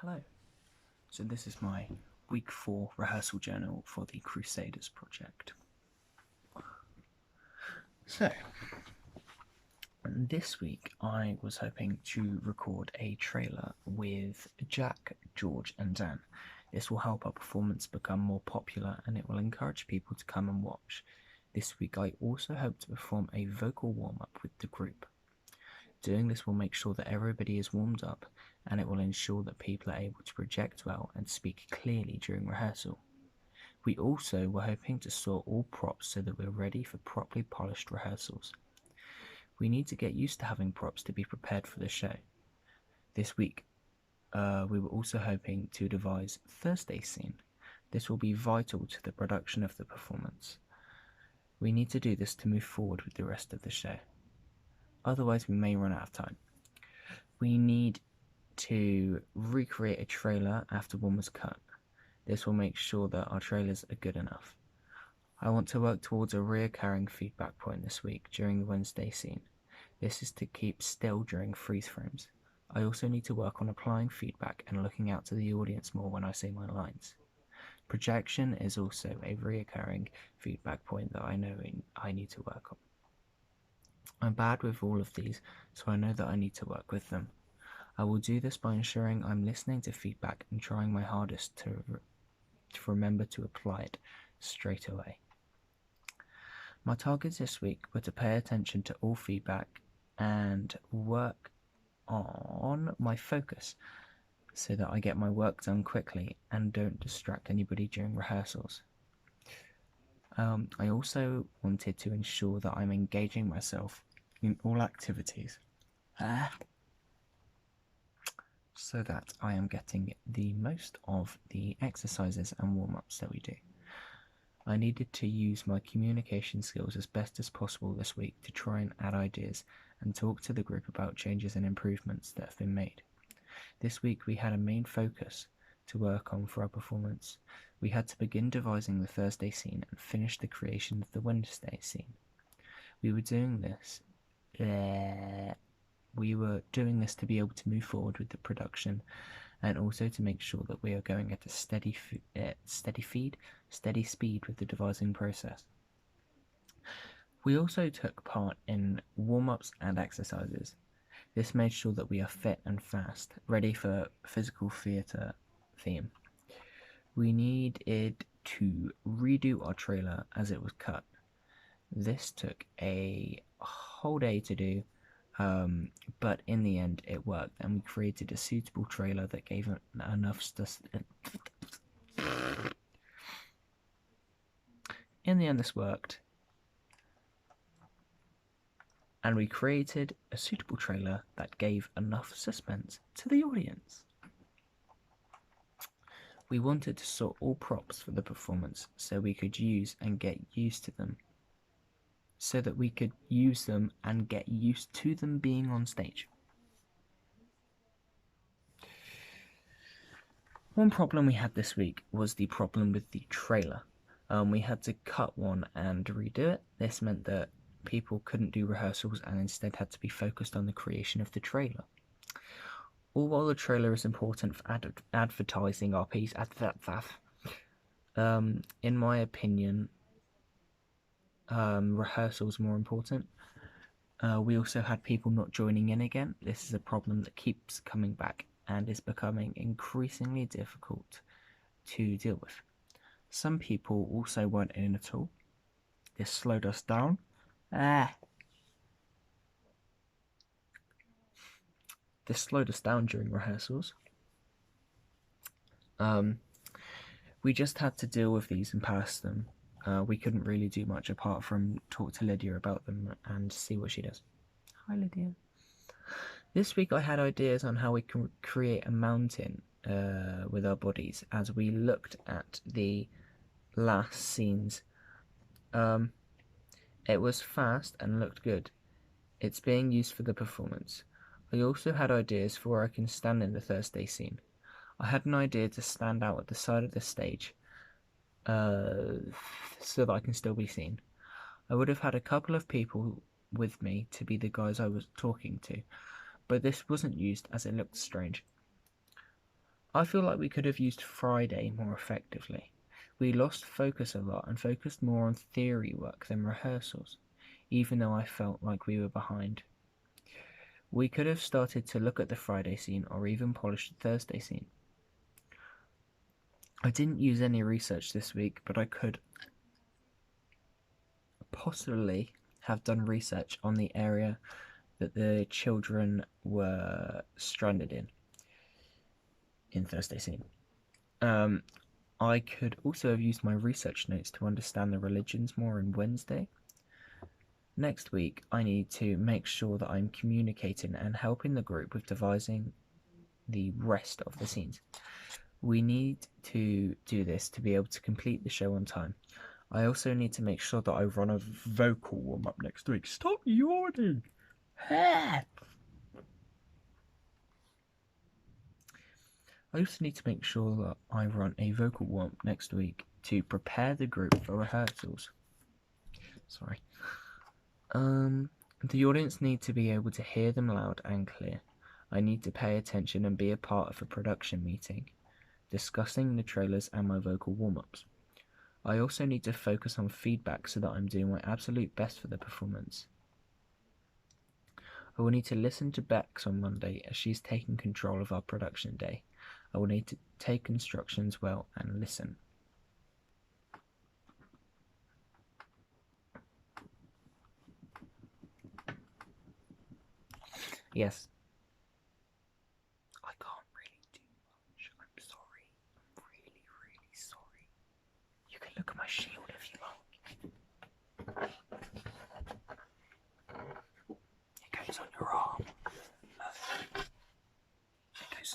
Hello. So this is my week 4 rehearsal journal for the Crusaders project. So, this week I was hoping to record a trailer with Jack, George and Dan. This will help our performance become more popular and it will encourage people to come and watch. This week I also hope to perform a vocal warm-up with the group. Doing this will make sure that everybody is warmed up and it will ensure that people are able to project well and speak clearly during rehearsal. We also were hoping to store all props so that we're ready for properly polished rehearsals. We need to get used to having props to be prepared for the show. This week, we were also hoping to devise Thursday's scene. This will be vital to the production of the performance. We need to do this to move forward with the rest of the show. Otherwise, we may run out of time. We need to recreate a trailer after one was cut. This will make sure that our trailers are good enough. I want to work towards a reoccurring feedback point this week during the Wednesday scene. This is to keep still during freeze frames. I also need to work on applying feedback and looking out to the audience more when I say my lines. Projection is also a reoccurring feedback point that I know I need to work on. I'm bad with all of these, so I know that I need to work with them. I will do this by ensuring I'm listening to feedback and trying my hardest to remember to apply it straight away. My targets this week were to pay attention to all feedback and work on my focus so that I get my work done quickly and don't distract anybody during rehearsals. I also wanted to ensure that I'm engaging myself in all activities so that I am getting the most of the exercises and warm-ups that we do. I needed to use my communication skills as best as possible this week to try and add ideas and talk to the group about changes and improvements that have been made. This week we had a main focus to work on for our performance. We had to begin devising the Thursday scene and finish the creation of the Wednesday scene. We were doing this to be able to move forward with the production and also to make sure that we are going at a steady speed with the devising process. We also took part in warm-ups and exercises. This made sure that we are fit and fast, ready for physical theatre theme. We needed to redo our trailer as it was cut. This took a whole day to do, but in the end it worked and we created a suitable trailer that gave enough In the end this worked and we created a suitable trailer that gave enough suspense to the audience. We wanted to sort all props for the performance so we could use and get used to them. So that we could use them and get used to them being on stage. One problem we had this week was the problem with the trailer. We had to cut one and redo it. This meant that people couldn't do rehearsals and instead had to be focused on the creation of the trailer. Although the trailer is important for advertising our piece, in my opinion, rehearsals more important. We also had people not joining in again. This is a problem that keeps coming back and is becoming increasingly difficult to deal with. Some people also weren't in at all. This slowed us down. This slowed us down during rehearsals. We just had to deal with these and pass them. We couldn't really do much apart from talk to Lydia about them and see what she does. Hi, Lydia. This week I had ideas on how we can create a mountain with our bodies as we looked at the last scenes. It was fast and looked good. It's being used for the performance. I also had ideas for where I can stand in the Thursday scene. I had an idea to stand out at the side of the stage so that I can still be seen. I would have had a couple of people with me to be the guys I was talking to, but this wasn't used as it looked strange. I feel like we could have used Friday more effectively. We lost focus a lot and focused more on theory work than rehearsals, even though I felt like we were behind. We could have started to look at the Friday scene or even polished the Thursday scene. I didn't use any research this week, but I could possibly have done research on the area that the children were stranded in Thursday scene. I could also have used my research notes to understand the religions more in Wednesday. Next week, I need to make sure that I'm communicating and helping the group with devising the rest of the scenes. We need to do this to be able to complete the show on time. I also need to make sure that I run a vocal warm-up next week. Stop yawning! I also need to make sure that I run a vocal warm-up next week to prepare the group for rehearsals. Sorry. The audience need to be able to hear them loud and clear. I need to pay attention and be a part of a production meeting, discussing the trailers and my vocal warm-ups. I also need to focus on feedback so that I'm doing my absolute best for the performance. I will need to listen to Bex on Monday as she's taking control of our production day. I will need to take instructions well and listen. Yes. I can't really do much. I'm sorry. I'm really, really sorry. You can look at my shield if you like. It goes on your arm. It goes